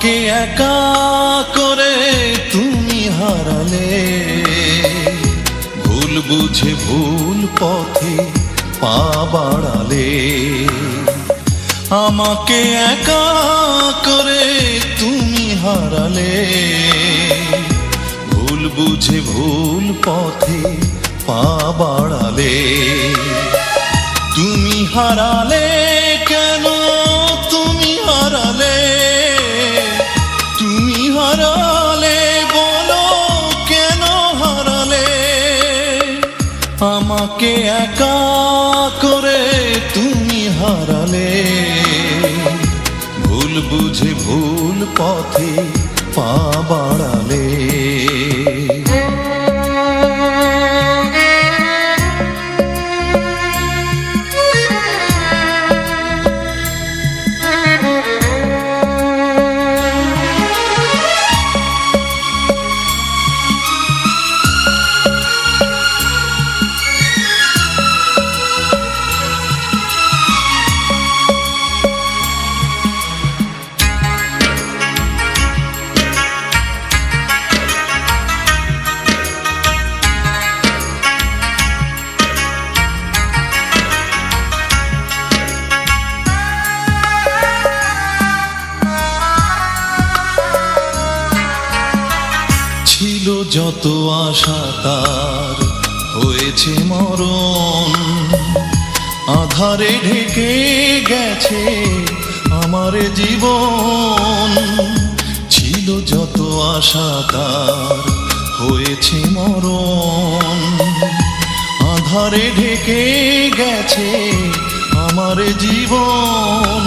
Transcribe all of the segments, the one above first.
আমাকে একা করে তুমি হারালে, ভুল বুঝে ভুল পথে পা বাড়ালে। আমাকে একা করে তুমি হারালে, ভুল বুঝে ভুল পথে পা বাড়ালে। তুমি হারালে কেন, তুমি হারালে, তুমি হারালে বলো কেন হারালে। আমাকে একা করে তুমি হারালে, ভুল বুঝে ভুল পথে পা বাড়ালে। ছিল যত আশা তার হয়েছে মরণ, আধারে ঢেকে গেছে আমার জীবন। ছিল যত আশা তার হয়েছে মরণ, আধারে ঢেকে গেছে আমার জীবন।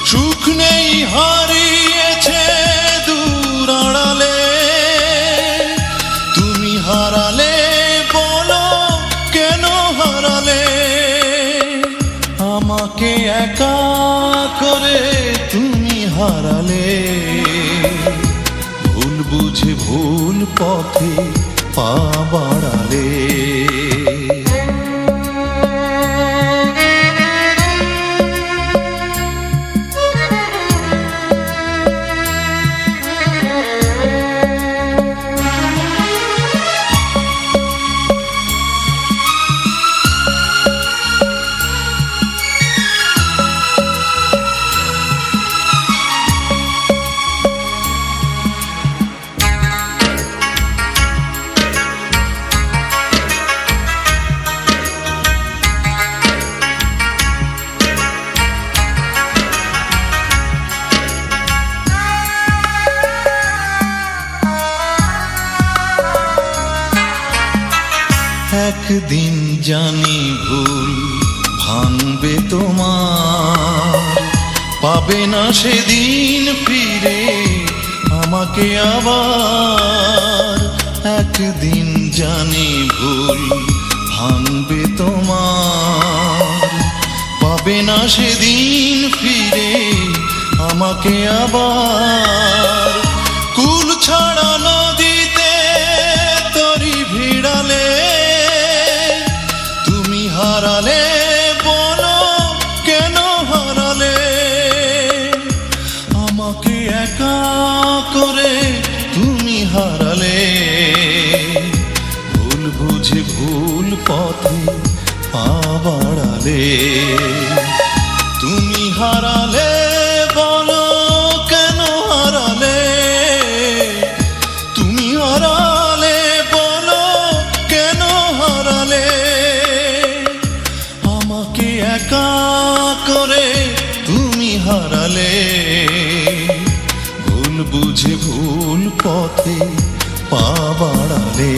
সুখ নেই হারিয়েছে দূর আড়ালে, তুমি হারালে বলো কেন হারালে। আমাকে একা করে তুমি হারালে, ভুল বুঝে ভুল পথে পা বাড়ালে। একদিন জানি ভুল ভাঙবে তোমার, পাবে না সেদিন ফিরে আমাকে আবার। একদিন জানি ভুল ভাঙবে তোমার, পাবে না সেদিন ফিরে আমাকে আবার। কুল ছাড়া নদীতে তরি ভিড়ালে, হারালে বলো কেন হারালে। আমাকে একা করে তুমি হারালে, ভুল বুঝে ভুল পথে পা বাড়ালে। তুমি হারালে বলো কেন হারালে, তুমি হারালে বলো কেন হারালে। আমাকে একা করে তুমি হারালে, ভুল বুঝে ভুল পথে পা বাড়ালে।